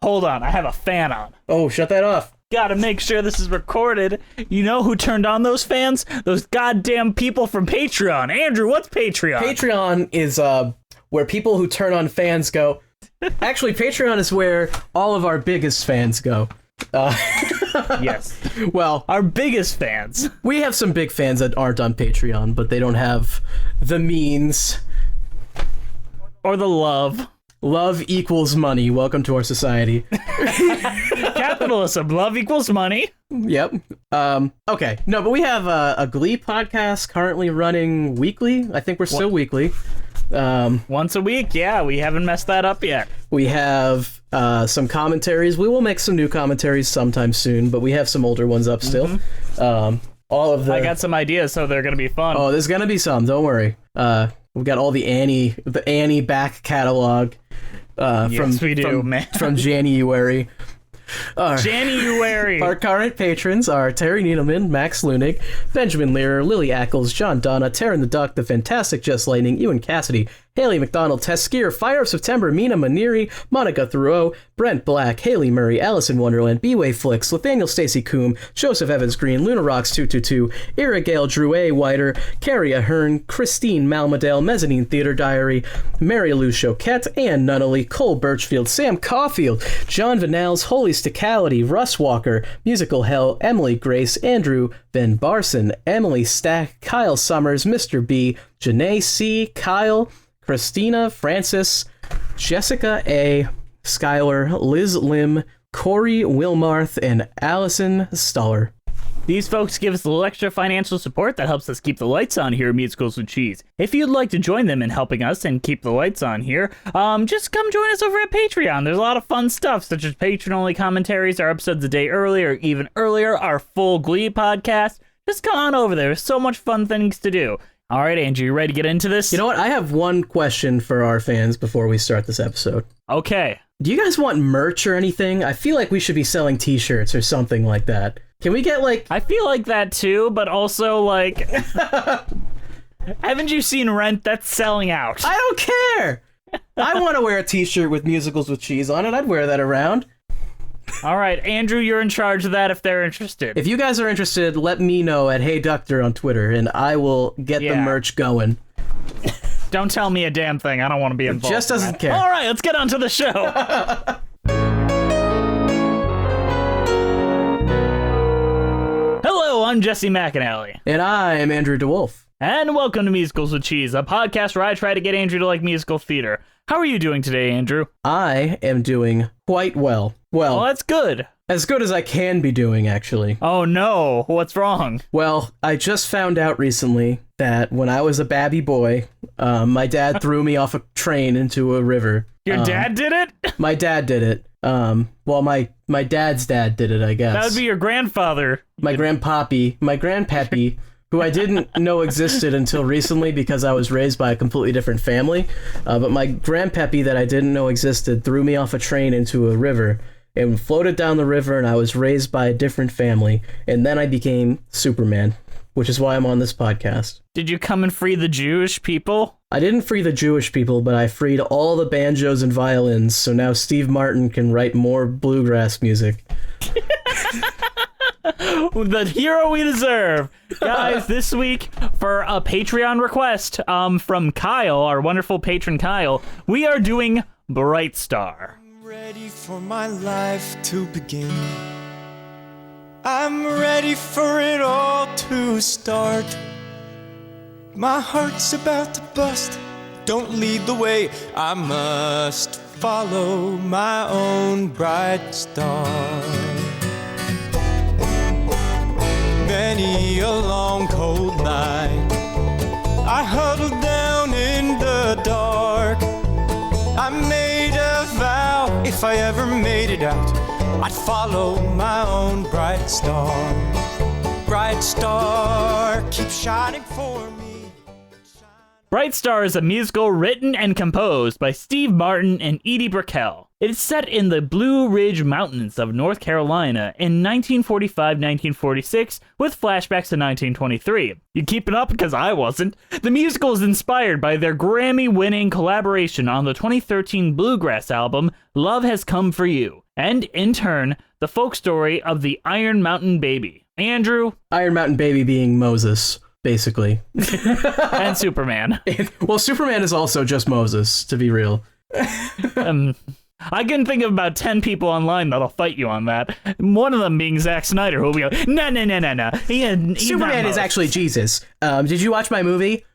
Hold on, I have a fan on. Oh, shut that off. Gotta make sure this is recorded. You know who turned on those fans? Those goddamn people from Patreon. Andrew, what's Patreon? Patreon is where people who turn on fans go. Actually, Patreon is where all of our biggest fans go. Yes. Well, our biggest fans. We have some big fans that aren't on Patreon, but they don't have the means. Or the love. Love equals money. Welcome to our society. Capitalism. Love equals money. Yep. Okay. No, but we have a Glee podcast currently running weekly. I think we're still weekly. Once a week. Yeah, we haven't messed that up yet. We have some commentaries. We will make some new commentaries sometime soon, but we have some older ones up still. I got some ideas, so they're going to be fun. Oh, there's going to be some. Don't worry. We've got all the Annie back catalog yes, we do, man. From January. January. Our current patrons are Terry Needleman, Max Lunig, Benjamin Lear, Lily Ackles, John Donna, Taryn the Duck, The Fantastic Jess Lightning, Ewan Cassidy, Haley McDonald, Tess Skier, Fire of September, Mina Maniri, Monica Thoreau, Brent Black, Haley Murray, Allison Wonderland, B-Way Flicks, Nathaniel Stacy Coombe, Joseph Evans Green, Luna Rocks 222, Ira Gale, Drew A. Whiter, Carrie Ahern, Christine Malmadale, Mezzanine Theater Diary, Mary Lou Choquette, Ann Nunnally, Cole Birchfield, Sam Caulfield, John Vanals, Holy Sticality, Russ Walker, Musical Hell, Emily Grace, Andrew Ben Barson, Emily Stack, Kyle Summers, Mr. B, Janae C, Kyle, Christina, Francis, Jessica A, Skylar, Liz Lim, Corey Wilmarth, and Allison Stuller. These folks give us a little extra financial support that helps us keep the lights on here at Musicals with Cheese. If you'd like to join them in helping us and keep the lights on here, just come join us over at Patreon. There's a lot of fun stuff, such as patron-only commentaries, our episodes a day earlier, or even earlier, our full Glee podcast. Just come on over there. There's so much fun things to do. All right, Andrew, you ready to get into this? You know what? I have one question for our fans before we start this episode. Okay. Do you guys want merch or anything? I feel like we should be selling t-shirts or something like that. Can we get, like... I feel like that, too, but also, like... Haven't you seen Rent? That's selling out. I don't care! I want to wear a t-shirt with Musicals with Cheese on it. I'd wear that around. All right, Andrew, you're in charge of that if they're interested. If you guys are interested, let me know at HeyDuctor on Twitter, and I will get the merch going. Don't tell me a damn thing. I don't want to be involved. Jess doesn't care. All right, let's get on to the show. Hello, I'm Jesse McAnally. And I'm Andrew DeWolf. And welcome to Musicals with Cheese, a podcast where I try to get Andrew to like musical theater. How are you doing today, Andrew? I am doing quite well. Well, that's good. As good as I can be doing, actually. Oh no, what's wrong? Well, I just found out recently that when I was a babby boy, my dad threw me off a train into a river. Your dad did it? My dad did it. Well, my dad's dad did it, I guess. That would be your grandfather. My grandpappy, who I didn't know existed until recently because I was raised by a completely different family. But my grandpappy that I didn't know existed threw me off a train into a river and floated down the river, and I was raised by a different family. And then I became Superman, which is why I'm on this podcast. Did you come and free the Jewish people? I didn't free the Jewish people, but I freed all the banjos and violins, so now Steve Martin can write more bluegrass music. The hero we deserve. Guys, this week, for a Patreon request from Kyle, our wonderful patron Kyle, we are doing Bright Star. I'm ready for my life to begin. I'm ready for it all to start. My heart's about to bust. Don't lead the way. I must follow my own bright star. Many a long cold night I huddled down in the dark. I made a vow, if I ever made it out, I'd follow my own bright star. Bright star, keep shining for me. Bright Star is a musical written and composed by Steve Martin and Edie Brickell. It's set in the Blue Ridge Mountains of North Carolina in 1945-1946 with flashbacks to 1923. You keeping up? Because I wasn't. The musical is inspired by their Grammy-winning collaboration on the 2013 bluegrass album Love Has Come For You, and in turn, the folk story of the Iron Mountain Baby. Andrew? Iron Mountain Baby being Moses, basically. And Superman. Well, Superman is also just Moses, to be real. I can think of about 10 people online that'll fight you on that. One of them being Zack Snyder, who'll be like, no. Superman is actually Jesus. Did you watch my movie?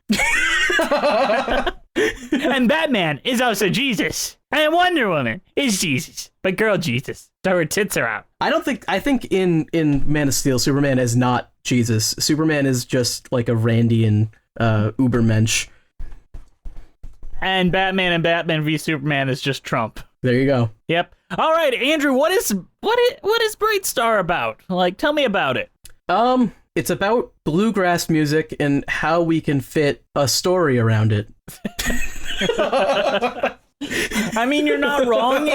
And Batman is also Jesus. And Wonder Woman is Jesus. But girl Jesus. So her tits are out. I think in Man of Steel, Superman is not Jesus. Superman is just like a Randian Ubermensch. And Batman v Superman is just Trump. There you go. Yep. All right, Andrew, what is Bright Star about? Like, tell me about it. It's about bluegrass music and how we can fit a story around it. I mean, you're not wrong.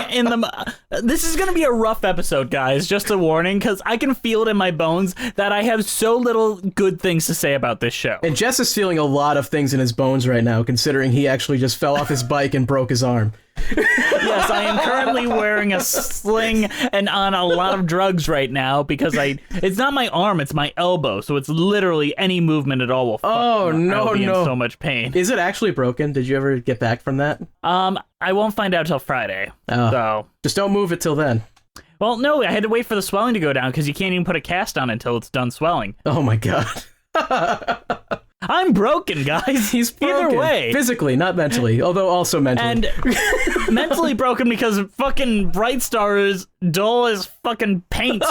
This is going to be a rough episode, guys, just a warning, because I can feel it in my bones that I have so little good things to say about this show. And Jess is feeling a lot of things in his bones right now, considering he actually just fell off his bike and broke his arm. Yes, I am currently wearing a sling and on a lot of drugs right now because it's not my arm, it's my elbow, so it's literally any movement at all will fuck Oh, me. no, I'll be no. in so much pain. Is it actually broken? Did you ever get back from that? I won't find out till Friday. Oh. So Just don't move it till then. Well, no, I had to wait for the swelling to go down because you can't even put a cast on until it's done swelling. Oh my god. I'm broken, guys. He's broken. Either way. Physically, not mentally, although also mentally. And mentally broken because fucking Bright Star is dull as fucking paint.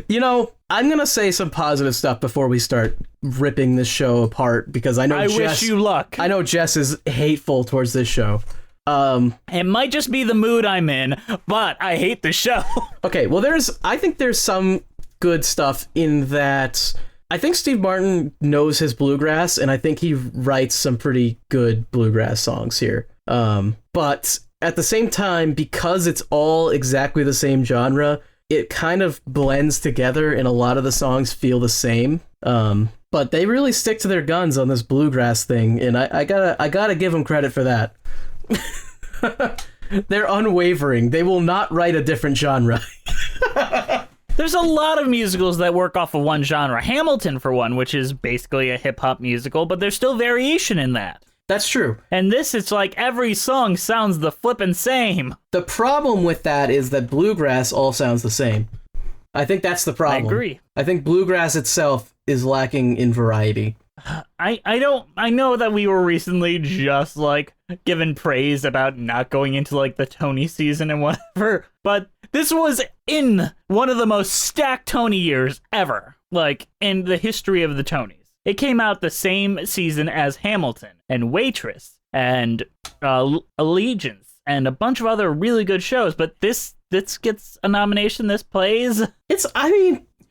You know, I'm going to say some positive stuff before we start ripping this show apart because I know I wish you luck. I know Jess is hateful towards this show. It might just be the mood I'm in, but I hate the show. Okay, well I think there's some good stuff in that. I think Steve Martin knows his bluegrass, and I think he writes some pretty good bluegrass songs here. But at the same time, because it's all exactly the same genre, it kind of blends together, and a lot of the songs feel the same. But they really stick to their guns on this bluegrass thing, and I gotta give them credit for that. They're unwavering. They will not write a different genre. There's a lot of musicals that work off of one genre. Hamilton, for one, which is basically a hip-hop musical, but there's still variation in that. That's true. And this, it's like every song sounds the flippin' same. The problem with that is that bluegrass all sounds the same. I think that's the problem. I agree. I think bluegrass itself is lacking in variety. I know that we were recently just, like, given praise about not going into, like, the Tony season and whatever, but this was in one of the most stacked Tony years ever, like, in the history of the Tonys. It came out the same season as Hamilton and Waitress and Allegiance and a bunch of other really good shows, but this gets a nomination, this plays.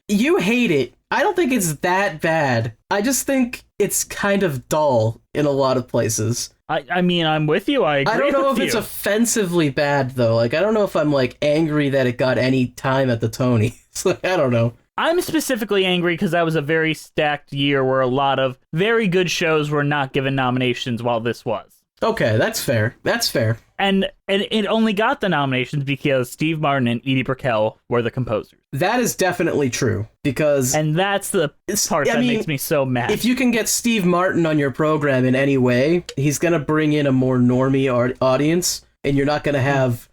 You hate it. I don't think it's that bad. I just think it's kind of dull in a lot of places. I mean, I'm with you. I agree. I don't know with if it's you. offensively bad, though. Like, I don't know if I'm, like, angry that it got any time at the Tonys. Like, I don't know. I'm specifically angry because that was a very stacked year where a lot of very good shows were not given nominations while this was. Okay, that's fair. That's fair. And it only got the nominations because Steve Martin and Edie Brickell were the composers. That is definitely true, because... And that's the part that makes me so mad. If you can get Steve Martin on your program in any way, he's going to bring in a more normie audience, and you're not going to have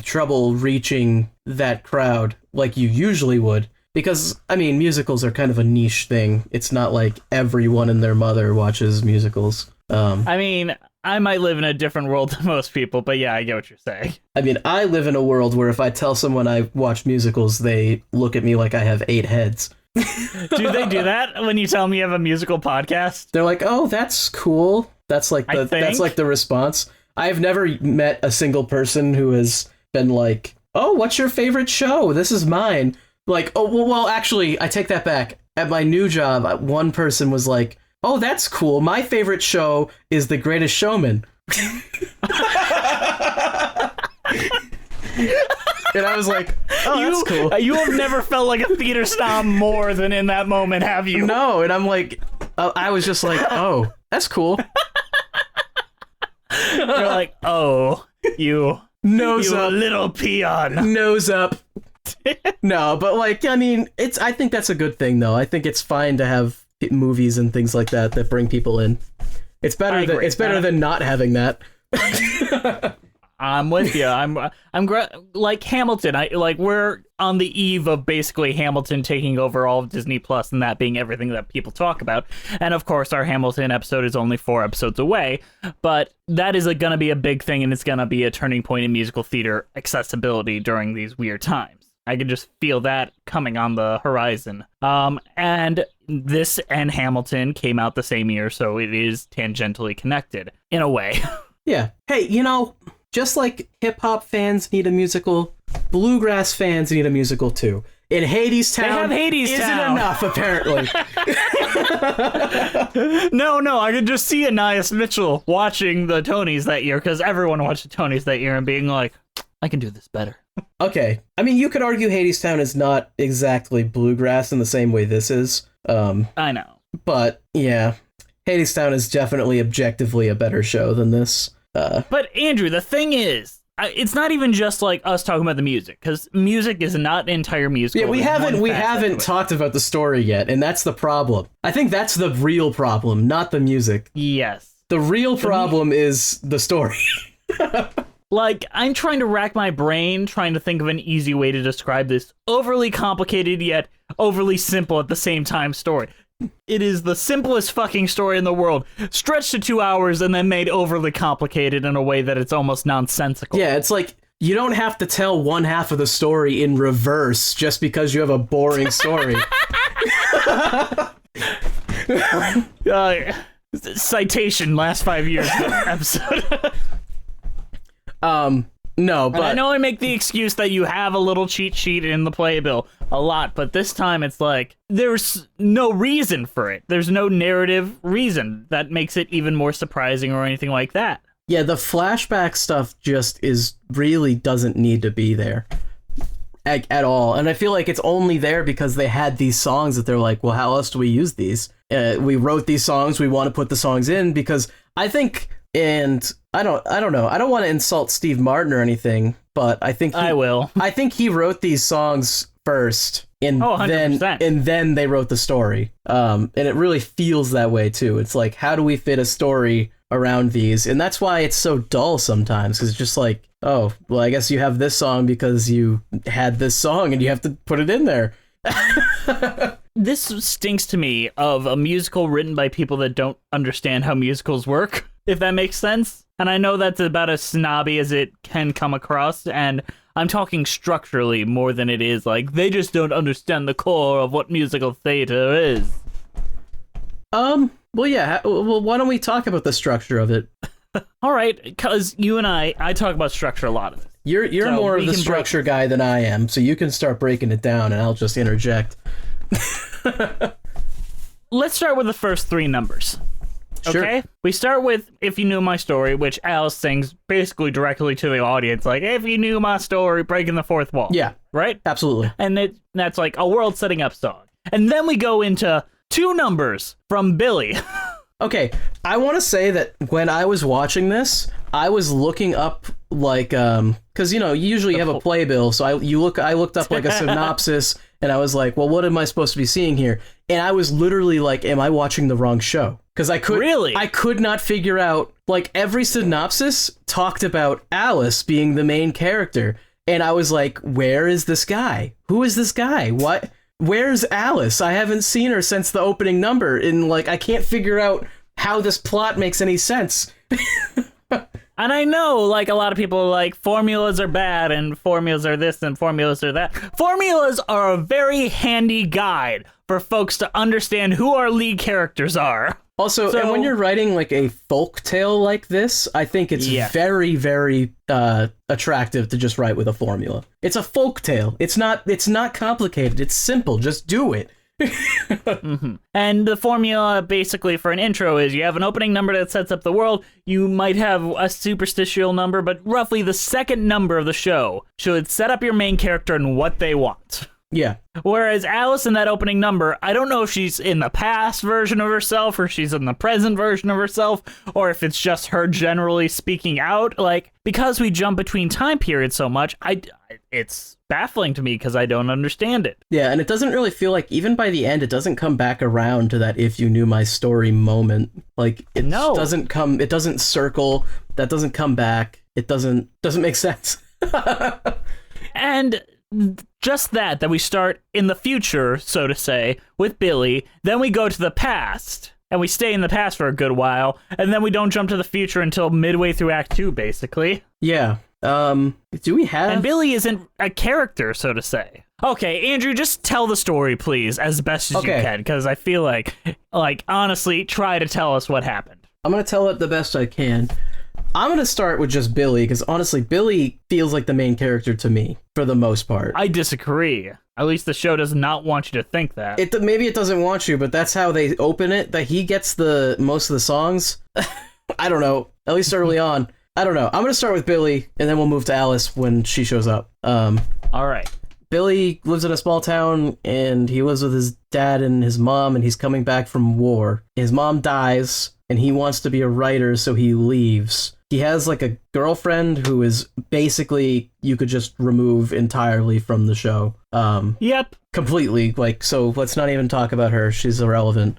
trouble reaching that crowd like you usually would. Because, I mean, musicals are kind of a niche thing. It's not like everyone and their mother watches musicals. I mean, I might live in a different world than most people, but yeah, I get what you're saying. I mean, I live in a world where if I tell someone I watch musicals, they look at me like I have 8 heads. Do they do that when you tell them you have a musical podcast? They're like, "Oh, that's cool." That's like the response. I've never met a single person who has been like, "Oh, what's your favorite show? This is mine." Like, oh, well, actually, I take that back. At my new job, one person was like, "Oh, that's cool. My favorite show is The Greatest Showman." And I was like, oh, that's cool. You have never felt like a theater snob more than in that moment, have you? No, and I'm like, I was just like, oh, that's cool. You're like, oh, you Nose up. little peon. Nose up. No, but like, I mean, I think that's a good thing, though. I think it's fine to have movies and things like that bring people in. It's better than not having that. I'm with you. Like Hamilton. We're on the eve of basically Hamilton taking over all of Disney Plus and that being everything that people talk about. And of course, our Hamilton episode is only 4 episodes away, but that is going to be a big thing, and it's going to be a turning point in musical theater accessibility during these weird times. I can just feel that coming on the horizon. And this and Hamilton came out the same year, so it is tangentially connected in a way. Yeah. Hey, just like hip-hop fans need a musical, bluegrass fans need a musical too. In Hadestown, they have Hadestown. Isn't enough, apparently. No, I could just see Anais Mitchell watching the Tonys that year, because everyone watched the Tonys that year and being like, I can do this better. Okay. I mean, you could argue Hadestown is not exactly bluegrass in the same way this is. I know. But, yeah. Hadestown is definitely objectively a better show than this. But Andrew, the thing is, it's not even just like us talking about the music, because music is not an entire musical. Yeah, we haven't talked about the story yet, and that's the problem. I think that's the real problem, not the music. Yes. The real problem is the story. Like, I'm trying to rack my brain, trying to think of an easy way to describe this overly complicated yet overly simple at the same time story. It is the simplest fucking story in the world, stretched to 2 hours and then made overly complicated in a way that it's almost nonsensical. Yeah, it's like, you don't have to tell one half of the story in reverse just because you have a boring story. Citation, last 5 years episode. No, but and I know I make the excuse that you have a little cheat sheet in the playbill a lot, but this time it's like, there's no reason for it. There's no narrative reason that makes it even more surprising or anything like that. Yeah, the flashback stuff just really doesn't need to be there at all. And I feel like it's only there because they had these songs that they're like, well, how else do we use these? We wrote these songs, we want to put the songs in because I think... And I don't know. I don't want to insult Steve Martin or anything, but I think I will. I think he wrote these songs first, and 100%. then they wrote the story. And it really feels that way too. It's like, how do we fit a story around these? And that's why it's so dull sometimes, because it's just like, oh, well, I guess you have this song because you had this song, and you have to put it in there. This stinks to me of a musical written by people that don't understand how musicals work, if that makes sense. And I know that's about as snobby as it can come across, and I'm talking structurally more than it is like, they just don't understand the core of what musical theater is. Well, yeah, well, why don't we talk about the structure of it? All right, because you and I talk about structure a lot of this. You're So more of the structure guy than I am, so you can start breaking it down, and I'll just interject. Let's start with the first 3 numbers. Sure. Okay? We start with If You Knew My Story, which Alice sings basically directly to the audience, like, if you knew my story, breaking the fourth wall. Yeah. Right? Absolutely. And that's like a world setting up song. And then we go into 2 numbers from Billy. Okay, I want to say that when I was watching this, I was looking up, like, because, you usually you have a playbill, so I looked up, like, a synopsis, and I was like, well, what am I supposed to be seeing here? And I was literally like, am I watching the wrong show? Because I could not figure out, like, every synopsis talked about Alice being the main character, and I was like, where is this guy? Who is this guy? What? Where's Alice? I haven't seen her since the opening number, and, like, I can't figure out how this plot makes any sense. And I know, like, a lot of people are like, formulas are bad, and formulas are this, and formulas are that. Formulas are a very handy guide for folks to understand who our lead characters are. Also, and when you're writing, like, a folk tale like this, I think it's very, very attractive to just write with a formula. It's a folk tale. It's not complicated. It's simple. Just do it. And the formula basically for an intro is you have an opening number that sets up the world. You might have a superstitial number, but roughly the second number of the show should set up your main character and what they want. Yeah. Whereas Alice in that opening number, I don't know if she's in the past version of herself or she's in the present version of herself or if it's just her generally speaking out. Like, because we jump between time periods so much, it's baffling to me because I don't understand it. Yeah, and it doesn't really feel like, even by the end, it doesn't come back around to that if you knew my story moment. Like, it doesn't circle, that doesn't come back, it doesn't make sense. And just that we start in the future, so to say, with Billy, then we go to the past, and we stay in the past for a good while, and then we don't jump to the future until midway through Act 2, basically. Yeah. Do we have... And Billy isn't a character, so to say. Okay, Andrew, just tell the story, please, as best as you can, because I feel like, honestly, try to tell us what happened. I'm going to tell it the best I can. I'm going to start with just Billy, because honestly, Billy feels like the main character to me, for the most part. I disagree. At least the show does not want you to think that. Maybe it doesn't want you, but that's how they open it, that he gets the most of the songs. I don't know, at least early on. I don't know. I'm going to start with Billy, and then we'll move to Alice when she shows up. All right. Billy lives in a small town, and he lives with his dad and his mom, and he's coming back from war. His mom dies, and he wants to be a writer, so he leaves. He has, like, a girlfriend who is basically, you could just remove entirely from the show. Yep. Completely. Like, so let's not even talk about her. She's irrelevant.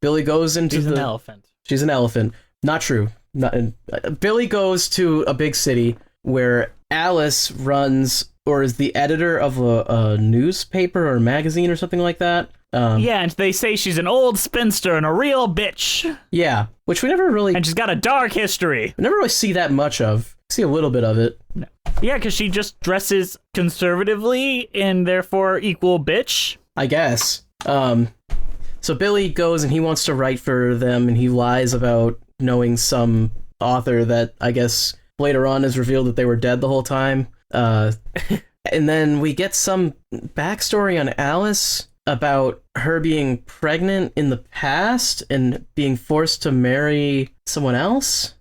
Billy goes into She's an elephant. She's an elephant. Not true. Billy goes to a big city where Alice runs or is the editor of a newspaper or magazine or something like that. Yeah, and they say she's an old spinster and a real bitch. Yeah, which we never really... And she's got a dark history. We never really see that much of. See a little bit of it. No. Yeah, because she just dresses conservatively and therefore equal bitch. I guess. So Billy goes and he wants to write for them, and he lies about knowing some author that I guess later on is revealed that they were dead the whole time. And then we get some backstory on Alice about her being pregnant in the past and being forced to marry someone else.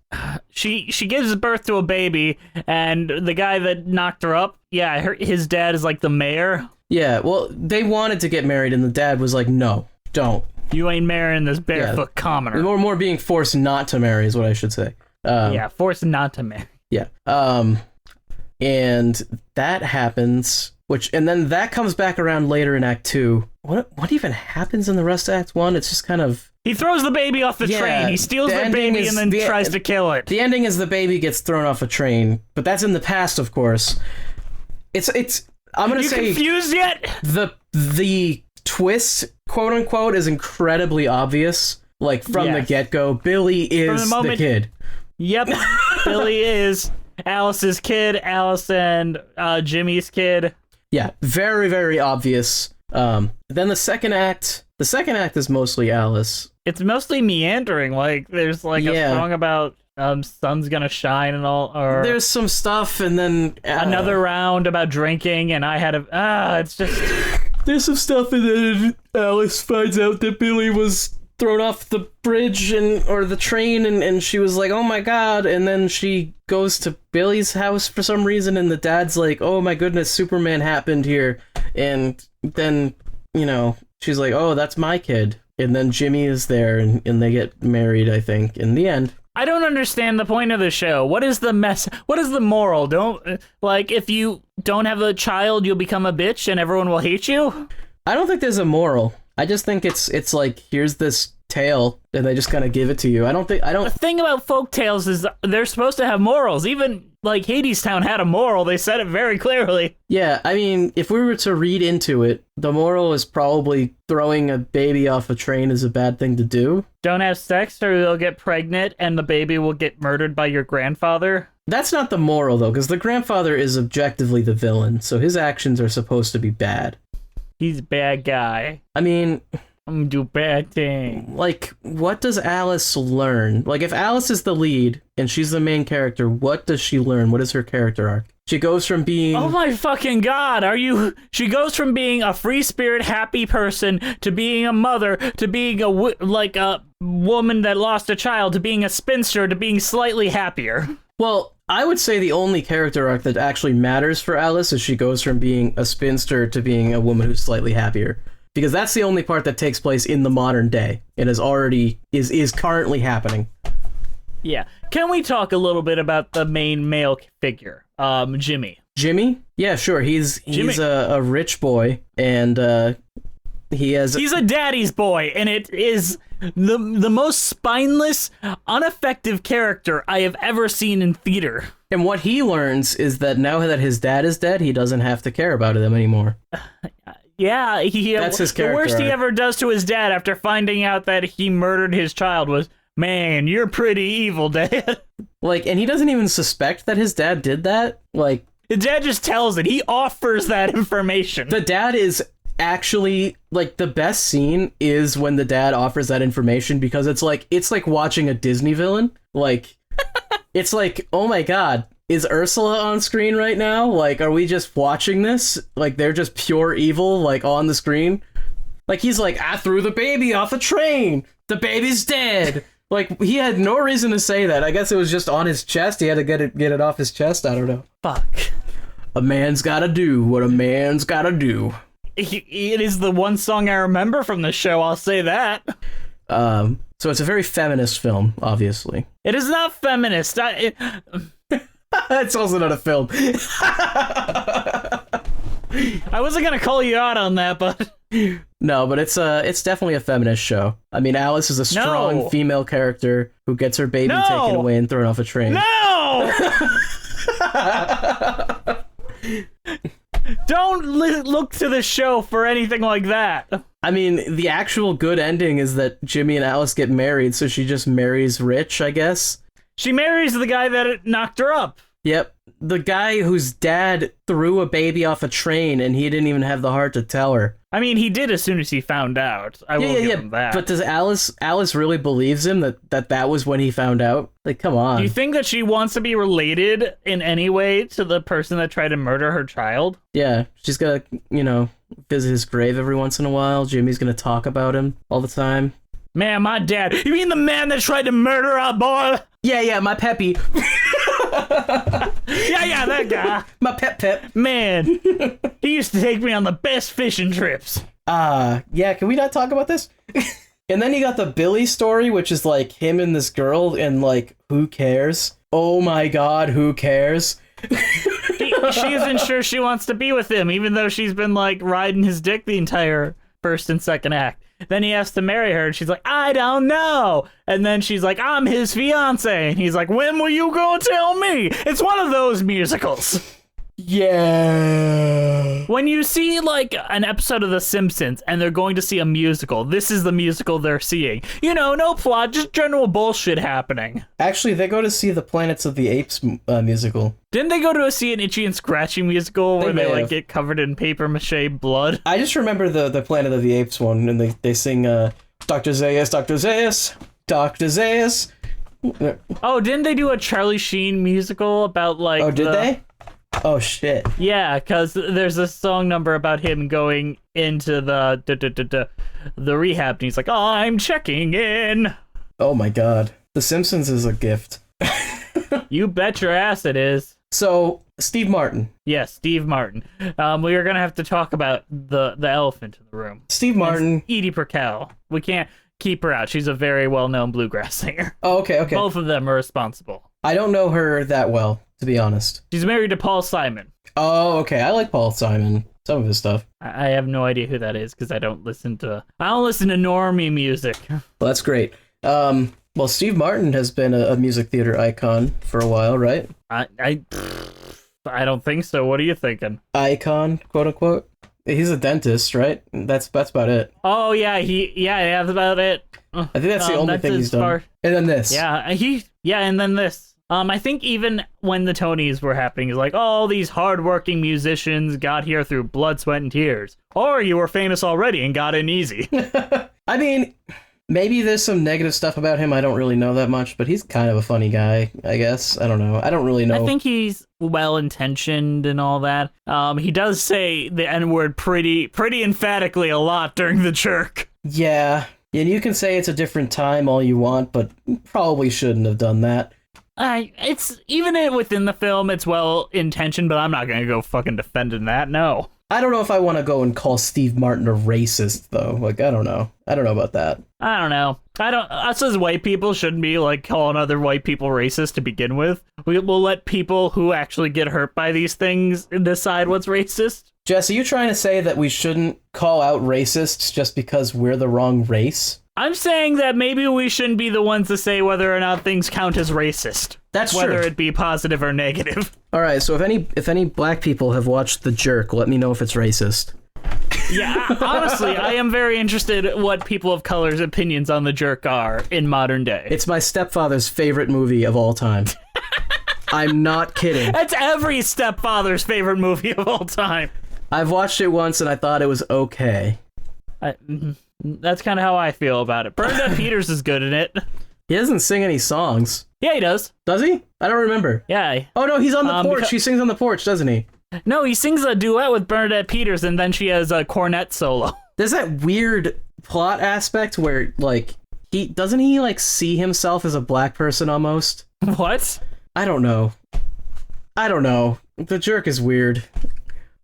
She gives birth to a baby, and the guy that knocked her up, his dad is like the mayor. Yeah, well, they wanted to get married, and the dad was like, no, don't. You ain't marrying this barefoot commoner. More being forced not to marry is what I should say. Forced not to marry. Yeah. And that happens, and then that comes back around later in Act 2. What even happens in the rest of Act 1? It's just kind of... He throws the baby off the train. He steals the baby and then tries to kill it. The ending is the baby gets thrown off a train, but that's in the past, of course. I'm gonna say... Are you confused yet? The twist, quote unquote, is incredibly obvious. Like, from the get-go, Billy is the kid. Yep, Billy is Alice's kid, Alice and Jimmy's kid. Yeah, very, very obvious. Then the second act is mostly Alice. It's mostly meandering. Like, there's like a song about sun's gonna shine and all. Or there's some stuff, and then another round about drinking, and I had it's just... There's some stuff, and then Alice finds out that Billy was thrown off the bridge or the train, and she was like, oh my god, and then she goes to Billy's house for some reason, and the dad's like, oh my goodness, Superman happened here, and then, she's like, oh, that's my kid, and then Jimmy is there, and they get married, I think, in the end. I don't understand the point of the show. What is the what is the moral? If you don't have a child, you'll become a bitch and everyone will hate you? I don't think there's a moral. I just think it's like, here's this tale, and they just kind of give it to you. The thing about folk tales is they're supposed to have morals. Even, like, Hadestown had a moral. They said it very clearly. Yeah, I mean, if we were to read into it, the moral is probably throwing a baby off a train is a bad thing to do. Don't have sex or you'll get pregnant and the baby will get murdered by your grandfather. That's not the moral, though, because the grandfather is objectively the villain, so his actions are supposed to be bad. He's a bad guy. I mean... I'm gonna do bad things. Like, what does Alice learn? Like, if Alice is the lead, and she's the main character, what does she learn? What is her character arc? She goes from being... Oh my fucking god, she goes from being a free spirit, happy person, to being a mother, to being a woman that lost a child, to being a spinster, to being slightly happier. Well, I would say the only character arc that actually matters for Alice is she goes from being a spinster to being a woman who's slightly happier. Because that's the only part that takes place in the modern day. It is currently happening. Yeah. Can we talk a little bit about the main male figure, Jimmy? Jimmy? Yeah, sure. He's a rich boy, and he's a daddy's boy, and it is the most spineless, ineffective character I have ever seen in theater. And what he learns is that now that his dad is dead, he doesn't have to care about them anymore. Yeah, that's his character. The worst arc. he ever does to his dad after finding out that he murdered his child was, man, you're pretty evil, Dad. And he doesn't even suspect that his dad did that. The dad just tells it. He offers that information. The dad is actually, the best scene is when the dad offers that information, because it's like watching a Disney villain. It's like, oh my god, is Ursula on screen right now? Are we just watching this? They're just pure evil, on the screen? He's like, I threw the baby off a train. The baby's dead. He had no reason to say that. I guess it was just on his chest. He had to get it off his chest. I don't know. Fuck. A man's gotta do what a man's gotta do. It is the one song I remember from the show, I'll say that. So it's a very feminist film, obviously. It is not feminist. It's also not a film. I wasn't gonna call you out on that, but... No, but it's definitely a feminist show. I mean, Alice is a strong female character who gets her baby taken away and thrown off a train. No! Don't look to the show for anything like that. I mean, the actual good ending is that Jimmy and Alice get married, so she just marries Rich, I guess. She marries the guy that knocked her up. Yep. The guy whose dad threw a baby off a train and he didn't even have the heart to tell her. I mean, he did as soon as he found out. I will give him that. But does Alice really believes him that was when he found out? Come on. Do you think that she wants to be related in any way to the person that tried to murder her child? Yeah, she's gonna, visit his grave every once in a while. Jimmy's gonna talk about him all the time. Man, my dad. You mean the man that tried to murder our boy? Yeah, my Peppy. yeah, that guy. My Pep. Man, he used to take me on the best fishing trips. Yeah, can we not talk about this? And then you got the Billy story, which is him and this girl, and who cares? Oh my god, who cares? She isn't sure she wants to be with him, even though she's been riding his dick the entire first and second act. Then he has to marry her, and she's like, I don't know. And then she's like, I'm his fiance. And he's like, when will you go tell me? It's one of those musicals. Yeah. When you see an episode of The Simpsons and they're going to see a musical, this is the musical they're seeing. No plot, just general bullshit happening. Actually, they go to see the Planets of the Apes musical. Didn't they go to see an Itchy and Scratchy musical where they get covered in paper mache blood? I just remember the Planet of the Apes one, and they sing Dr. Zaius, Dr. Zaius, Dr. Zaius. Oh, didn't they do a Charlie Sheen musical about Oh, did they? Oh shit. Yeah, because there's a song number about him going into the rehab, and he's like, I'm checking in. Oh my god. The Simpsons is a gift. You bet your ass it is. So, Steve Martin. Yes, Steve Martin. We are going to have to talk about the elephant in the room. Steve Martin. Edie Brickell. We can't keep her out. She's a very well-known bluegrass singer. Oh, okay. Both of them are responsible. I don't know her that well, to be honest. She's married to Paul Simon. Oh, okay. I like Paul Simon. Some of his stuff. I have no idea who that is because I don't listen to normie music. Well, that's great. Well, Steve Martin has been a music theater icon for a while, right? I don't think so. What are you thinking? Icon, quote unquote. He's a dentist, right? That's about it. Oh yeah, that's about it. I think that's the only thing he's done. And then this. And then this. I think even when the Tonys were happening, it's like, all these hardworking musicians got here through blood, sweat, and tears. Or you were famous already and got in easy. I mean, Maybe there's some negative stuff about him. I don't really know that much, but he's kind of a funny guy, I guess. I don't know. I don't really know. I think he's well-intentioned and all that. He does say the N-word pretty emphatically a lot during the jerk. Yeah. And you can say it's a different time all you want, but probably shouldn't have done that. It's even within the film, it's well-intentioned, but I'm not going to go fucking defending that, no. I don't know if I want to go and call Steve Martin a racist, though. Like, I don't know. I don't know about that. I don't know. Us as white people shouldn't be, like, calling other white people racist to begin with. We'll let people who actually get hurt by these things decide what's racist. Jess, are you trying to say that we shouldn't call out racists just because we're the wrong race? I'm saying that maybe we shouldn't be the ones to say whether or not things count as racist. That's true. Whether it be positive or negative. All right, so if any black people have watched The Jerk, let me know if it's racist. Yeah, honestly, I am very interested in what people of color's opinions on The Jerk are in modern day. It's my stepfather's favorite movie of all time. I'm not kidding. That's every stepfather's favorite movie of all time. I've watched it once and I thought it was okay. That's kind of how I feel about it. Bernadette Peters is good in it. He doesn't sing any songs. Yeah, he does. Does he? I don't remember. Yeah. Oh, no, he's on the porch. He sings on the porch, doesn't he? No, he sings a duet with Bernadette Peters, and then she has a cornet solo. There's that weird plot aspect where, like, doesn't he, like, see himself as a black person almost? What? I don't know. The Jerk is weird.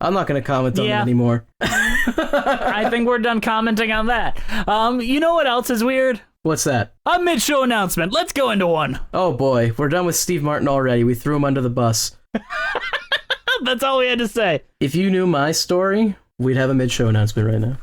I'm not going to comment on it anymore. I think we're done commenting on that. You know what else is weird? What's that? A mid-show announcement. Let's go into one. Oh boy, we're done with Steve Martin already. We threw him under the bus. That's all we had to say. If you knew my story, we'd have a mid-show announcement right now.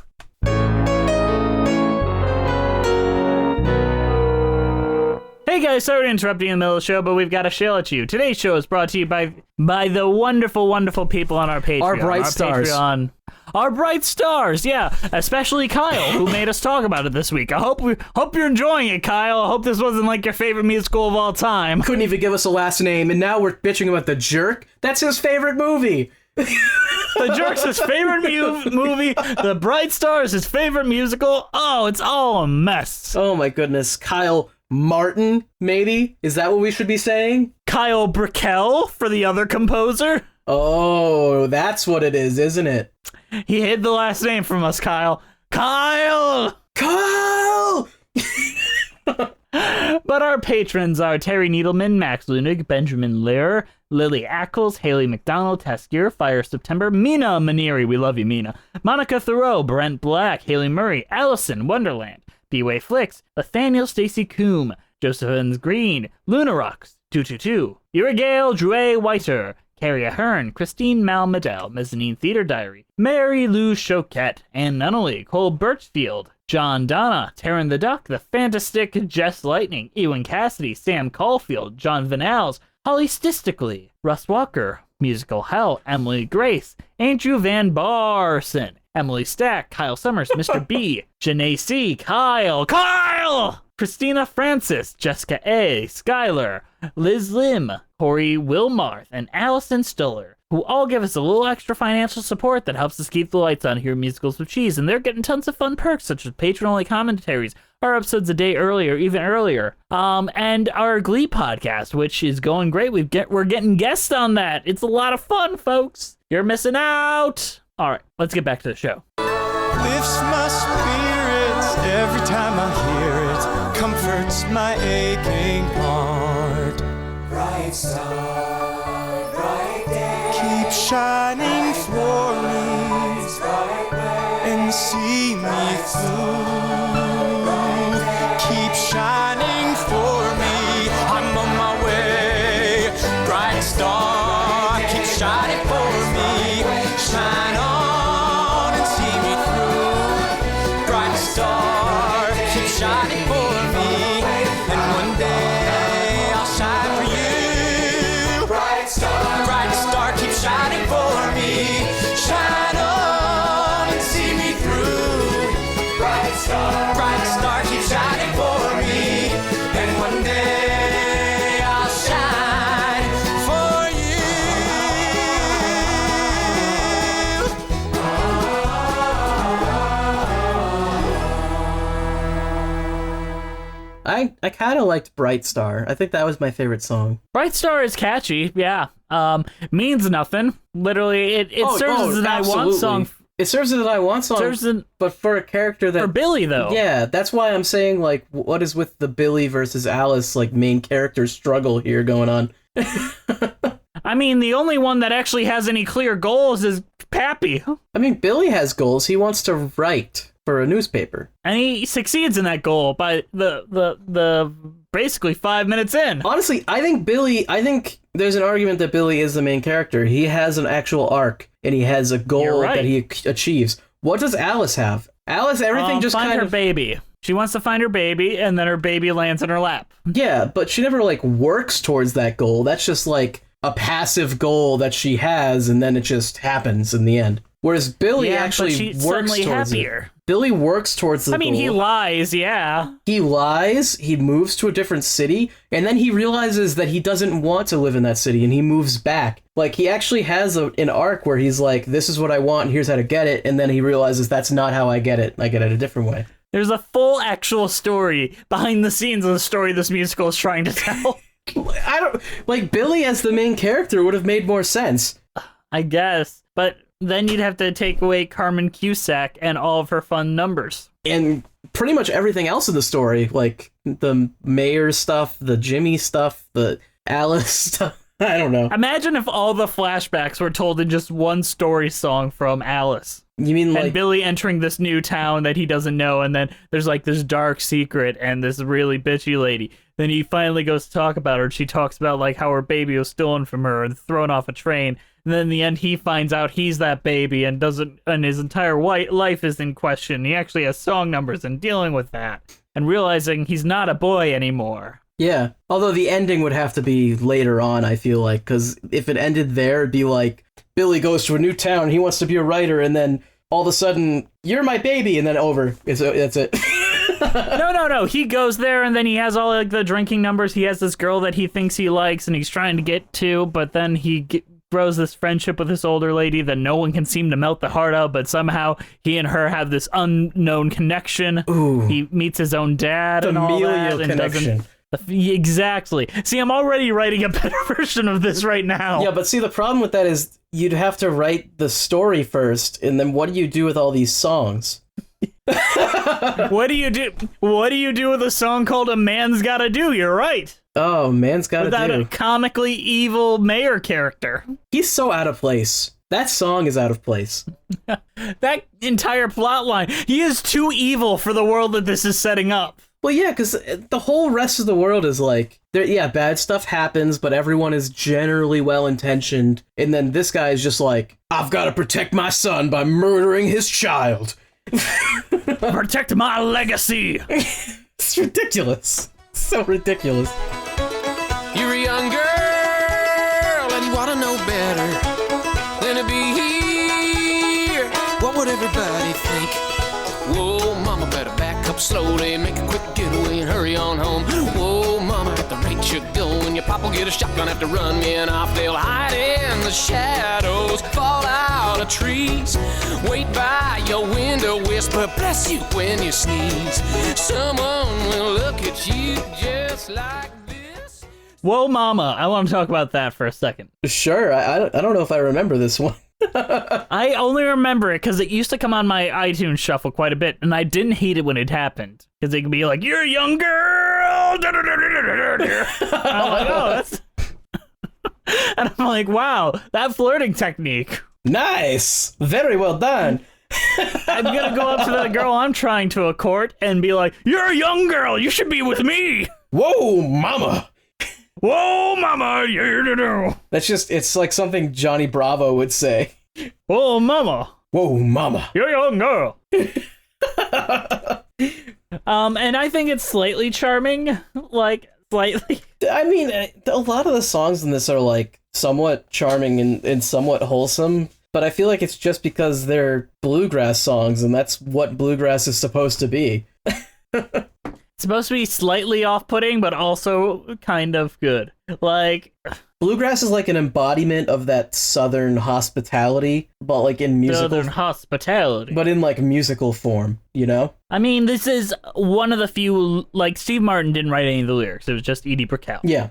Hey guys, sorry to interrupt you in the middle of the show, but we've got a show at you. Today's show is brought to you by the wonderful, wonderful people on our Patreon. Our bright stars. Patreon. Our bright stars, yeah. Especially Kyle, who made us talk about it this week. I hope you're enjoying it, Kyle. I hope this wasn't like your favorite musical of all time. Couldn't even give us a last name, and now we're bitching about The Jerk? That's his favorite movie. The Jerk's his favorite movie. The Bright Star is his favorite musical. Oh, it's all a mess. Oh my goodness. Kyle Martin, maybe? Is that what we should be saying? Kyle Brickell for the other composer. Oh, that's what it is, isn't it? He hid the last name from us, Kyle. Kyle! But our patrons are Terry Needleman, Max Lunig, Benjamin Lear, Lily Ackles, Haley McDonald, Taskier, Fire September, Mina Maneri, we love you, Mina, Monica Thoreau, Brent Black, Haley Murray, Allison Wonderland, B-Way Flicks, Nathaniel Stacy Coombe, Josephine Green, Luna Rocks, 222, Urigale Drouet Whiter, Carrie Ahern, Christine Malmedel, Mezzanine Theater Diary, Mary Lou Choquette, Ann Nunnally, Cole Birchfield, John Donna, Taryn the Duck, The Fantastic Jess Lightning, Ewan Cassidy, Sam Caulfield, John Vanals, Holly Stistically, Russ Walker, Musical Hell, Emily Grace, Andrew Van Barson, Emily Stack, Kyle Summers, Mr. B, Janae C, Kyle, Christina Francis, Jessica A, Skylar, Liz Lim, Corey Wilmarth, and Allison Stuller, who all give us a little extra financial support that helps us keep the lights on here at Musicals with Cheese, and they're getting tons of fun perks, such as patron-only commentaries, our episodes a day earlier, even earlier, and our Glee podcast, which is going great. We're getting guests on that. It's a lot of fun, folks. You're missing out. All right, let's get back to the show. Lifts my spirits every time I hear it, comforts my aching heart. Bright star, bright day, keep shining for me and see me through. Keep shining for me, I'm on my way. Bright star, keep shining for me. Shine on and see me through. Bright star, keep shining for me, and one day I'll shine for you. Bright star, keep shining for me. Shine on and see me through. Bright star. I kind of liked Bright Star. I think that was my favorite song. Bright Star is catchy, yeah. Means nothing. Literally, it serves as an I Want song. It serves as an I Want song, but for a character that... For Billy, though. Yeah, that's why I'm saying, like, what is with the Billy versus Alice, like, main character struggle here going on? I mean, the only one that actually has any clear goals is Pappy. I mean, Billy has goals. He wants to write for a newspaper. And he succeeds in that goal by the basically 5 minutes in. Honestly, I think there's an argument that Billy is the main character. He has an actual arc, and he has a goal that he achieves. What does Alice have? Alice, everything just find kind her of... baby. She wants to find her baby, and then her baby lands in her lap. Yeah, but she never, like, works towards that goal. That's just, like, a passive goal that she has, and then it just happens in the end. Whereas Billy actually works towards it. Billy works towards the goal. I mean, he lies, yeah. He lies, he moves to a different city, and then he realizes that he doesn't want to live in that city, and he moves back. Like, he actually has an arc where he's like, this is what I want, and here's how to get it, and then he realizes that's not how I get it. I get it a different way. There's a full actual story behind the scenes of the story this musical is trying to tell. I don't... Like, Billy as the main character would have made more sense. I guess, but then you'd have to take away Carmen Cusack and all of her fun numbers. And pretty much everything else in the story, like the mayor stuff, the Jimmy stuff, the Alice stuff. I don't know. Imagine if all the flashbacks were told in just one story song from Alice. You mean like... And Billy entering this new town that he doesn't know, and then there's like this dark secret and this really bitchy lady. Then he finally goes to talk about her, and she talks about like how her baby was stolen from her and thrown off a train. And then in the end, he finds out he's that baby and his entire life is in question. He actually has song numbers and dealing with that and realizing he's not a boy anymore. Yeah, although the ending would have to be later on, I feel like, because if it ended there, it'd be like Billy goes to a new town, he wants to be a writer, and then all of a sudden, you're my baby, and then over. That's it. No. He goes there, and then he has all like the drinking numbers. He has this girl that he thinks he likes, and he's trying to get to, but then he grows this friendship with this older lady that no one can seem to melt the heart of, but somehow he and her have this unknown connection. Ooh. He meets his own dad and all that. The connection. Exactly. See, I'm already writing a better version of this right now. Yeah, but see, the problem with that is you'd have to write the story first, and then what do you do with all these songs? What do you do? What do you do with a song called "A Man's Gotta Do"? You're right. Oh, man's gotta Without do. a comically evil mayor character. He's so out of place. That song is out of place. That entire plot line. He is too evil for the world that this is setting up. Well, yeah, because the whole rest of the world is like, bad stuff happens, but everyone is generally well-intentioned. And then this guy is just like, I've got to protect my son by murdering his child. Protect my legacy. It's ridiculous. So ridiculous. You're a young girl and you ought to know better than to be here. What would everybody think? Whoa, mama, better back up slowly, make a quick getaway and hurry on home. Whoa, mama, at the rate you're going, your pop will get a shotgun, have to run me and off. They'll hide in the shadows, fall out of trees, wait by your window, whisper, bless you when you sneeze. Someone will look at you just like this. Whoa, mama. I want to talk about that for a second. Sure, I don't know if I remember this one. I only remember it because it used to come on my iTunes shuffle quite a bit, and I didn't hate it when it happened. Because it could be like, you're a young girl! I'm like, oh, that's... And I'm like, wow, that flirting technique. Nice! Very well done. I'm gonna go up to the girl I'm trying to court and be like, you're a young girl, you should be with me! Whoa, mama! Whoa, mama! That's just, it's like something Johnny Bravo would say. Whoa, mama! Whoa, mama! You're a young girl! And I think it's slightly charming, like, slightly. I mean, a lot of the songs in this are, like, somewhat charming and somewhat wholesome, but I feel like it's just because they're bluegrass songs, and that's what bluegrass is supposed to be. supposed to be slightly off-putting, but also kind of good. Like, Bluegrass is like an embodiment of that Southern hospitality, but like in musical... Southern hospitality. But in like musical form, you know? I mean, this is one of the few, like, Steve Martin didn't write any of the lyrics. It was just Edie Brickell. Yeah.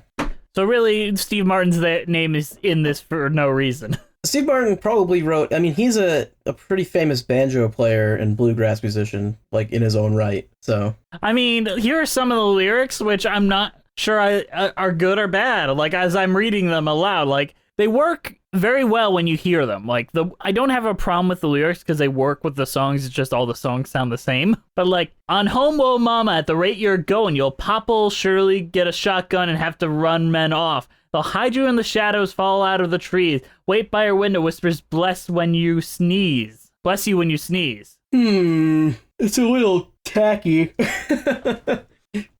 So really, Steve Martin's name is in this for no reason. Steve Martin probably wrote... I mean, he's a pretty famous banjo player and bluegrass musician, like, in his own right, so... I mean, here are some of the lyrics, which I'm not sure are good or bad. Like, as I'm reading them aloud, like, they work very well when you hear them. Like, I don't have a problem with the lyrics because they work with the songs. It's just all the songs sound the same. But like, on home, whoa, mama, at the rate you're going, you'll popple, surely get a shotgun and have to run men off. They'll hide you in the shadows, fall out of the trees. Wait by your window, whispers, bless when you sneeze. Bless you when you sneeze. It's a little tacky.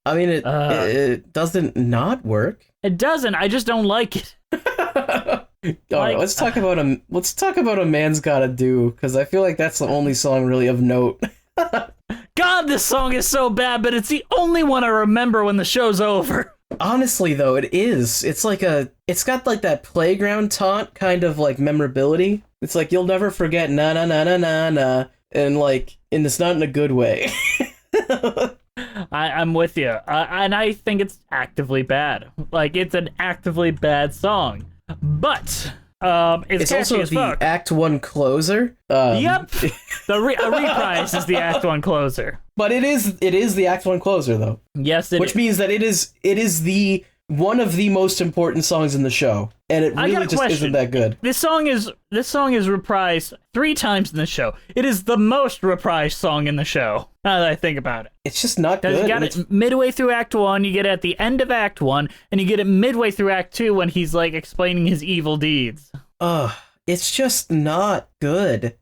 I mean, it doesn't not work. It doesn't. I just don't like it. All right, let's talk about a man's gotta do, because I feel like that's the only song really of note. God, this song is so bad, but it's the only one I remember when the show's over. Honestly, though, it is. It's got like that playground taunt kind of like memorability. It's like you'll never forget na na na na na na, and it's not in a good way. I'm with you, and I think it's actively bad. Like, it's an actively bad song, but it's also as the fuck. Act 1 closer. Yep, a reprise is the Act 1 closer. But it is the Act 1 closer, though. Yes, which means that it is the one of the most important songs in the show, and it really just isn't that good. This song is reprised 3 times in the show. It is the most reprised song in the show. Now that I think about it, it's just not good. You got it midway through Act 1, you get it at the end of Act 1, and you get it midway through Act 2 when he's like explaining his evil deeds. It's just not good.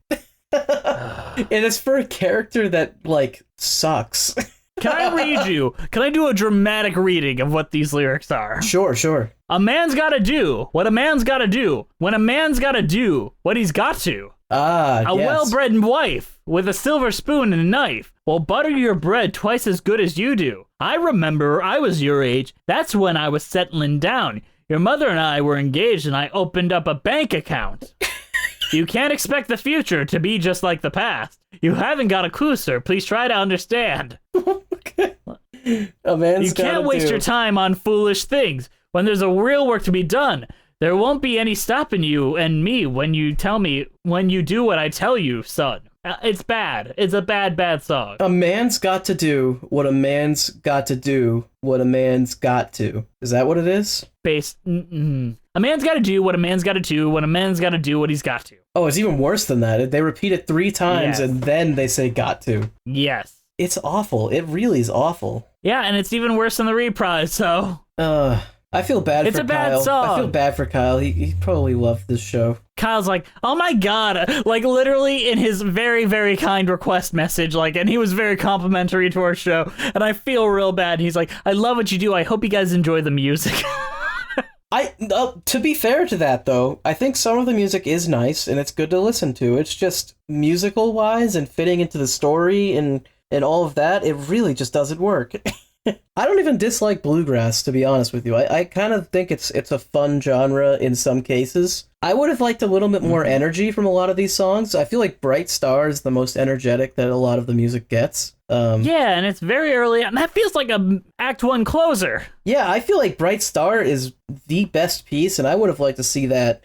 And it's for a character that like sucks. Can I do a dramatic reading of what these lyrics are? Sure. A man's gotta do what a man's gotta do when a man's gotta do what he's got to. Yes. Well-bred wife with a silver spoon and a knife will butter your bread twice as good as you do. I remember I was your age. That's when I was settling down. Your mother and I were engaged and I opened up a bank account. You can't expect the future to be just like the past. You haven't got a clue, sir. Please try to understand. Okay. A man's You can't waste your time on foolish things when there's a real work to be done. There won't be any stopping you and me when you do what I tell you, son. It's bad. It's a bad song. A man's got to do what a man's got to do what a man's got to. Is that what it is? A man's got to do what a man's got to do when a man's got to do what he's got to. Oh, it's even worse than that. They repeat it 3 times and then they say got to. Yes. It's awful. It really is awful. Yeah, and it's even worse than the reprise, so... I feel bad for Kyle. It's a bad song. I feel bad for Kyle. He probably loved this show. Kyle's like, oh my god, like literally in his very, very kind request message, like, and he was very complimentary to our show, and I feel real bad. He's like, I love what you do. I hope you guys enjoy the music. To be fair to that, though, I think some of the music is nice, and it's good to listen to. It's just musical-wise and fitting into the story and all of that, it really just doesn't work. I don't even dislike bluegrass, to be honest with you. I kind of think it's a fun genre in some cases. I would have liked a little bit more energy from a lot of these songs. I feel like Bright Star is the most energetic that a lot of the music gets. Yeah, and it's very early, and that feels like a Act 1 closer. Yeah, I feel like Bright Star is the best piece, and I would have liked to see that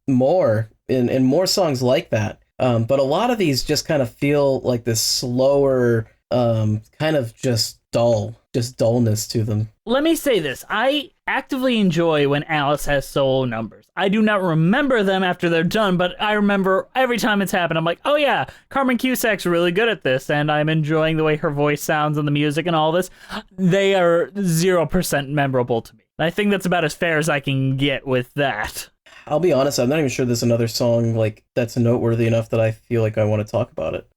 more in more songs like that. But a lot of these just kind of feel like this slower, kind of just dullness to them. Let me say this. I actively enjoy when Alice has solo numbers. I do not remember them after they're done, but I remember every time it's happened, I'm like, oh yeah, Carmen Cusack's really good at this, and I'm enjoying the way her voice sounds and the music and all this. They are 0% memorable to me. I think that's about as fair as I can get with that. I'll be honest, I'm not even sure there's another song like that's noteworthy enough that I feel like I want to talk about it.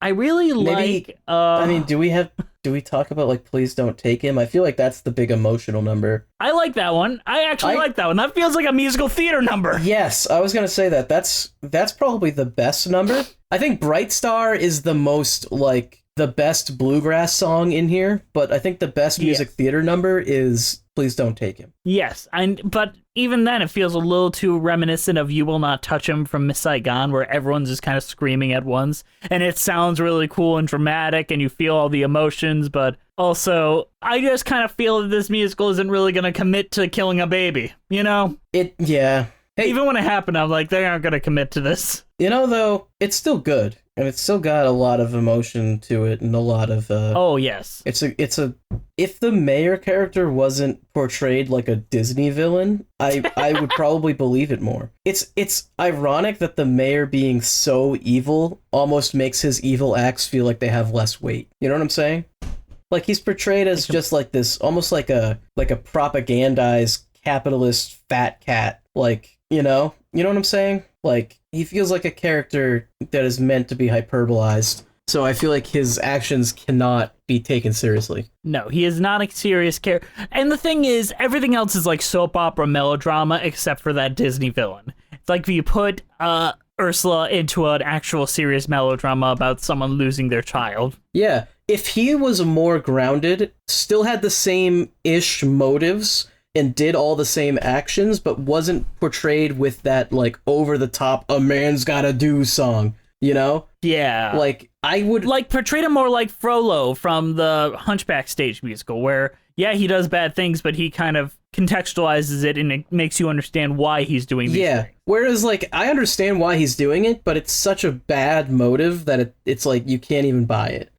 I really like... I mean, do we talk about, like, Please Don't Take Him? I feel like that's the big emotional number. I like that one. I actually like that one. That feels like a musical theater number. Yes, I was going to say that. That's probably the best number. I think Bright Star is the most, like, the best bluegrass song in here, but I think the best music theater number is Please Don't Take Him. Yes, but even then, it feels a little too reminiscent of You Will Not Touch Him from Miss Saigon, where everyone's just kind of screaming at once, and it sounds really cool and dramatic, and you feel all the emotions, but also, I just kind of feel that this musical isn't really going to commit to killing a baby, you know? Yeah. Hey, even when it happened, I'm like, they aren't going to commit to this. You know, though, it's still good. And it's still got a lot of emotion to it and a lot of oh yes. It's a if the mayor character wasn't portrayed like a Disney villain, I would probably believe it more. It's ironic that the mayor being so evil almost makes his evil acts feel like they have less weight. You know what I'm saying? Like he's portrayed as just like this almost like a propagandized capitalist fat cat, like, you know what I'm saying? Like, he feels like a character that is meant to be hyperbolized. So I feel like his actions cannot be taken seriously. No, he is not a serious character. And the thing is, everything else is like soap opera melodrama except for that Disney villain. It's like if you put Ursula into an actual serious melodrama about someone losing their child. Yeah, if he was more grounded, still had the same-ish motives, and did all the same actions, but wasn't portrayed with that, like, over-the-top, a man's gotta do song, you know? Yeah. Like, I would... Like, portrayed him more like Frollo from the Hunchback stage musical, where, yeah, he does bad things, but he kind of contextualizes it, and it makes you understand why he's doing these things. Whereas, like, I understand why he's doing it, but it's such a bad motive that it's like, you can't even buy it.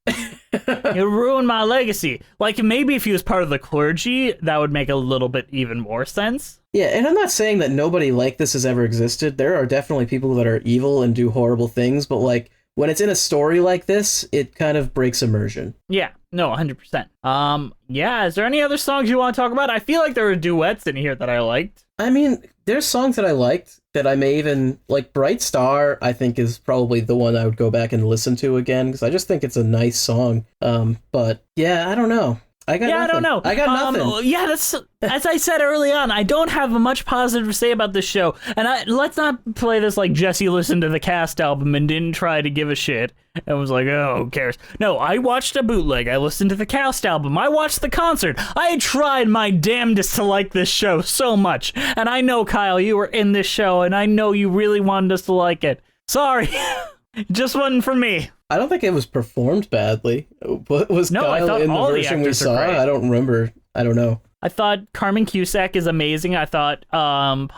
You ruined my legacy. Like, maybe if he was part of the clergy, that would make a little bit even more sense. Yeah, and I'm not saying that nobody like this has ever existed. There are definitely people that are evil and do horrible things, but, like, when it's in a story like this, it kind of breaks immersion. Yeah, no, 100%. Yeah, is there any other songs you want to talk about? I feel like there were duets in here that I liked. I mean, there's songs that I liked that I may even, like, Bright Star, I think is probably the one I would go back and listen to again, because I just think it's a nice song. But, yeah, I don't know. I don't know. I got nothing. Yeah, that's as I said early on. I don't have much positive to say about this show, and let's not play this like Jesse listened to the cast album and didn't try to give a shit and was like, oh, who cares? No, I watched a bootleg. I listened to the cast album. I watched the concert. I tried my damnedest to like this show so much, and I know, Kyle, you were in this show, and I know you really wanted us to like it. Sorry, it just wasn't for me. I don't think it was performed badly. What was Kyle in the version we saw? I don't remember. I don't know. I thought Carmen Cusack is amazing. I thought Paul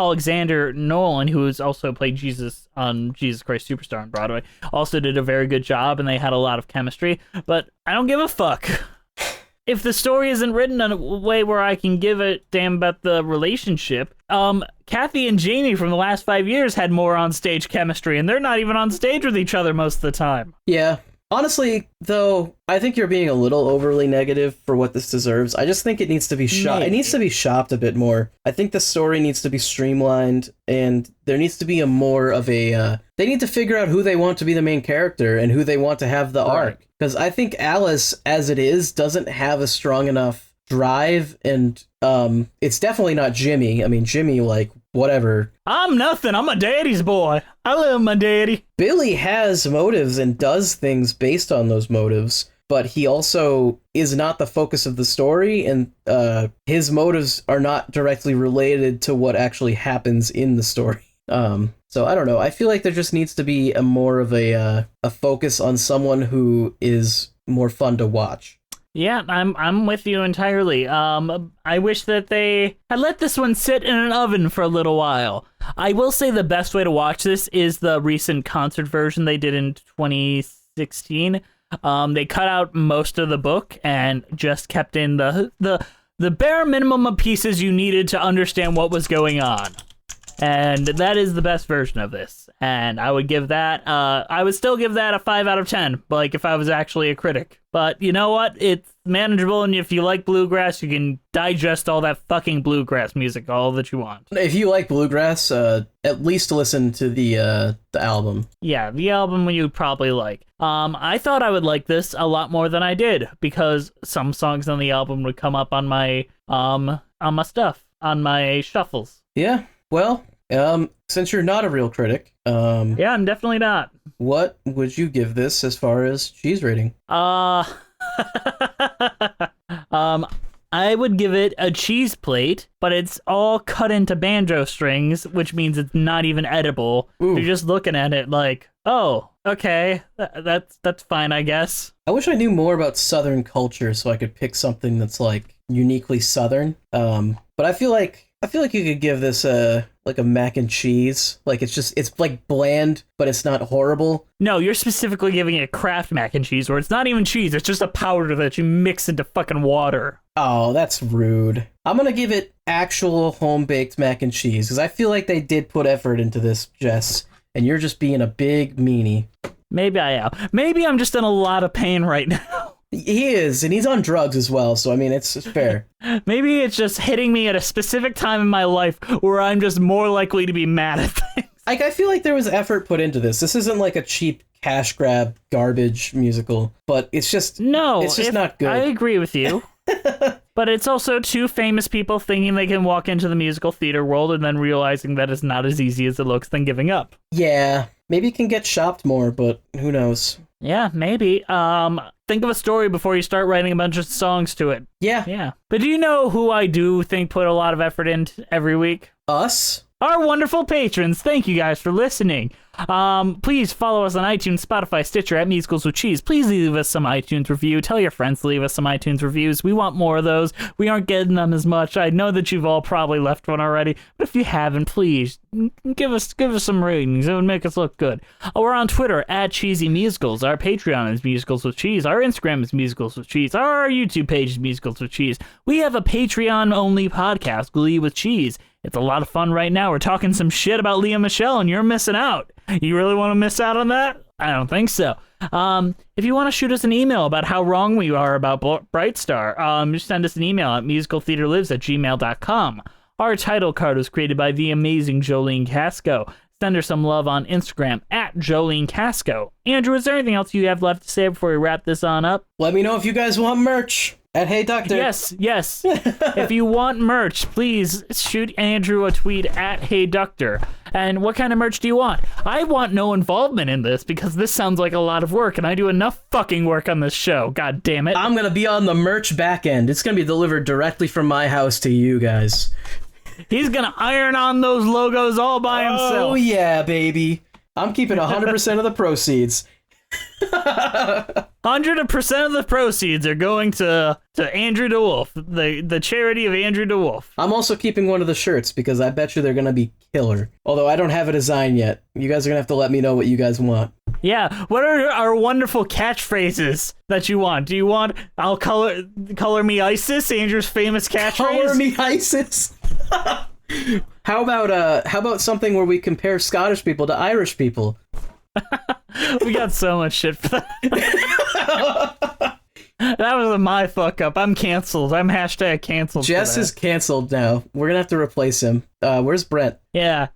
Alexander Nolan, who has also played Jesus on Jesus Christ Superstar on Broadway, also did a very good job, and they had a lot of chemistry. But I don't give a fuck. If the story isn't written in a way where I can give a damn about the relationship, Kathy and Jamie from the last 5 years had more on-stage chemistry, and they're not even on stage with each other most of the time. Yeah. Honestly, though, I think you're being a little overly negative for what this deserves. I just think it needs to be shot. It needs to be shopped a bit more. I think the story needs to be streamlined, and there needs to be a more of a... they need to figure out who they want to be the main character and who they want to have the arc. Because I think Alice, as it is, doesn't have a strong enough drive, and it's definitely not Jimmy. I mean, Jimmy, like, whatever. I'm nothing. I'm a daddy's boy. I love my daddy. Billy has motives and does things based on those motives, but he also is not the focus of the story, and his motives are not directly related to what actually happens in the story. So I don't know. I feel like there just needs to be a more of a focus on someone who is more fun to watch. Yeah, I'm with you entirely. I wish that they had let this one sit in an oven for a little while. I will say the best way to watch this is the recent concert version they did in 2016. They cut out most of the book and just kept in the bare minimum of pieces you needed to understand what was going on. And that is the best version of this. And I would give that, I would still give that a 5 out of 10, like if I was actually a critic. But you know what? It's manageable, and if you like bluegrass, you can digest all that fucking bluegrass music all that you want. If you like bluegrass, at least listen to the album. Yeah, the album you'd probably like. I thought I would like this a lot more than I did, because some songs on the album would come up on my stuff, on my shuffles. Yeah. Well, Since you're not a real critic, Yeah, I'm definitely not. what would you give this as far as cheese rating? I would give it a cheese plate, but it's all cut into banjo strings, which means it's not even edible. Ooh. You're just looking at it like, oh, okay, that's fine, I guess. I wish I knew more about Southern culture so I could pick something that's like uniquely Southern. But I feel like you could give this a mac and cheese. Like it's like bland, but it's not horrible. No, you're specifically giving it Kraft mac and cheese, where it's not even cheese, it's just a powder that you mix into fucking water. Oh, that's rude. I'm gonna give it actual home-baked mac and cheese, because I feel like they did put effort into this, Jess, and you're just being a big meanie. Maybe I am. Maybe I'm just in a lot of pain right now. He is, and he's on drugs as well, so I mean, it's fair. Maybe it's just hitting me at a specific time in my life where I'm just more likely to be mad at things. Like, I feel like there was effort put into this. This isn't like a cheap cash grab garbage musical, but it's just not good. I agree with you. But it's also two famous people thinking they can walk into the musical theater world and then realizing that it's not as easy as it looks, then giving up. Yeah, maybe it can get shopped more, but who knows? Yeah, maybe. Think of a story before you start writing a bunch of songs to it. Yeah. But do you know who I do think put a lot of effort in every week? Us? Our wonderful patrons. Thank you guys for listening. Please follow us on iTunes, Spotify, Stitcher at Musicals with Cheese. Please leave us some iTunes review. Tell your friends to leave us some iTunes reviews. We want more of those. We aren't getting them as much. I know that you've all probably left one already, but if you haven't, please give us some ratings. It would make us look good. We're on Twitter at Cheesy Musicals. Our Patreon is Musicals with Cheese. Our Instagram is Musicals with Cheese. Our YouTube page is Musicals with Cheese. We have a Patreon-only podcast, Glee with Cheese. It's a lot of fun right now. We're talking some shit about Leah Michelle, and you're missing out. You really want to miss out on that? I don't think so. If you want to shoot us an email about how wrong we are about Bright Star, just send us an email at musicaltheaterlives@gmail.com. Our title card was created by the amazing Jolene Casco. Send her some love on Instagram at Jolene Casco. Andrew, is there anything else you have left to say before we wrap this on up? Let me know if you guys want merch at Hey Doctor. Yes. If you want merch, please shoot Andrew a tweet at Hey Doctor. And what kind of merch do you want? I want no involvement in this because this sounds like a lot of work, and I do enough fucking work on this show. God damn it. I'm gonna be on the merch back end. It's gonna be delivered directly from my house to you guys. He's gonna iron on those logos all by himself. Oh yeah, baby. I'm keeping 100% of the proceeds. 100% of the proceeds are going to Andrew DeWolf, the charity of Andrew DeWolf. I'm also keeping one of the shirts because I bet you they're gonna be killer. Although I don't have a design yet. You guys are gonna have to let me know what you guys want. Yeah, what are our wonderful catchphrases that you want? Do you want "I'll color me ISIS," Andrew's famous catchphrase? Color me ISIS. How about something where we compare Scottish people to Irish people? We got so much shit for that. That was my fuck up. I'm canceled. I'm hashtag canceled. Jess is canceled now. We're gonna have to replace him. Where's Brent? Yeah.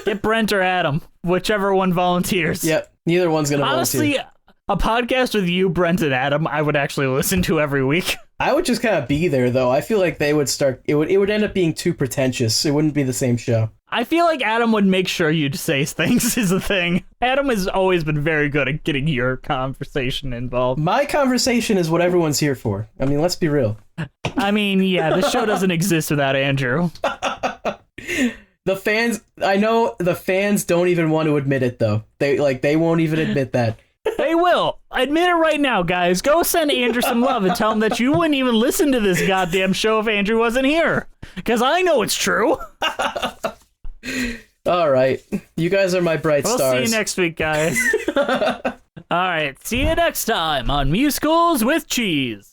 Get Brent or Adam. Whichever one volunteers. Yep. Neither one's gonna Honestly, volunteer. a podcast with you, Brent, and Adam, I would actually listen to every week. I would just kind of be there, though. I feel like they would start... It would end up being too pretentious. It wouldn't be the same show. I feel like Adam would make sure you'd say things is the thing. Adam has always been very good at getting your conversation involved. My conversation is what everyone's here for. I mean, let's be real. I mean, yeah, the show doesn't exist without Andrew. The fans... I know the fans don't even want to admit it, though. They won't even admit that. They will. Admit it right now, guys. Go send Andrew some love and tell him that you wouldn't even listen to this goddamn show if Andrew wasn't here. Because I know it's true. All right. You guys are my bright stars. We'll see you next week, guys. All right. See you next time on Musicals with Cheese.